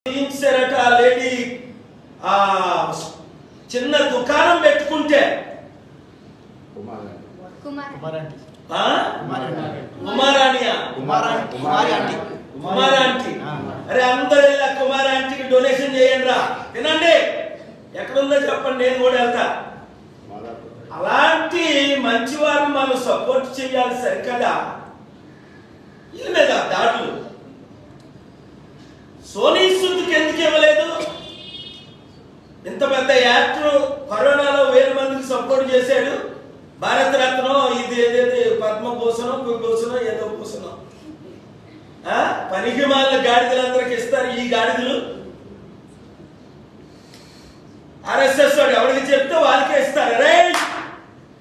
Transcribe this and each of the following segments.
తీయించారట lady ఆ చిన్న దుకాణం పెట్టుకుంటే కుమారాంటీ అరే అందరూ ఇలా కుమారాంటీకి డొనేషన్ చేయండి రా తినండి ఎక్కడుందో చెప్పండి నేను కూడా వెళ్తా. అలాంటి మంచివారిని మనం సపోర్ట్ చేయాలి సరికదా. వీళ్ళ మీద దాడులు సోనీ సూద్కి ఎందుకు ఇవ్వలేదు? ఇంత పెద్ద యాక్టర్ కరోనాలో 1000 మందికి సపోర్ట్ చేశాడు. భారతరత్నం ఇది ఏదైతే పద్మభూషణం విభూషణం ఏదో భూషణం పనికి మాలిన గాడిదలందరికి ఇస్తారు. ఈ గాడిదలు ఆర్ఎస్ఎస్ వాడు ఎవరికి చెప్తే వాళ్ళకే ఇస్తారు. రే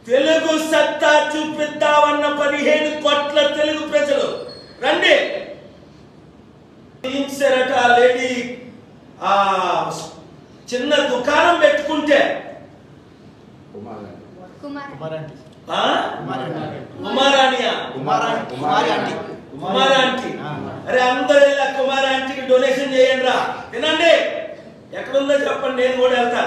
తెలుగు సత్తా చూపిద్దామన్న 15 కోట్ల తెలుగు ప్రజలు రండి. తీయించారట లేడీ ఆ చిన్న దుకాణం పెట్టుకుంటే కుమారాంటీ అరే అందరూ ఇలా కుమారాంటీకి డొనేషన్ చేయండి రా తినండి ఎక్కడుందో చెప్పండి నేను కూడా వెళ్తా.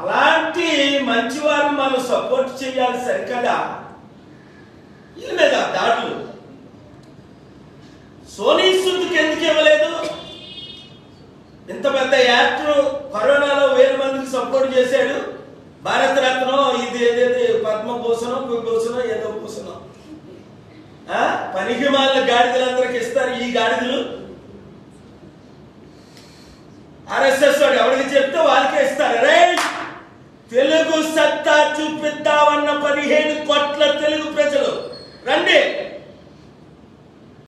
అలాంటి మంచివారిని మనం సపోర్ట్ చేయాలి సరికదా. వీళ్ళ మీద దాడులు సోనీ సూద్కి ఎందుకు ఇవ్వలేదు? ఇంత పెద్ద యాక్టర్ కరోనాలో 1000 మందికి సపోర్ట్ చేశాడు. భారతరత్నం ఇది ఏదైతే పద్మభూషణం విభూషణం ఏదో భూషణం పనికి మాలిన గాడిదలందరికి ఇస్తారు. ఈ గాడిదలు ఆర్ఎస్ఎస్ వాడు ఎవరికి చెప్తే వాళ్ళకే ఇస్తారు. రే తెలుగు సత్తా చూపిద్దామన్న 15 కోట్ల తెలుగు ప్రజలు రండి.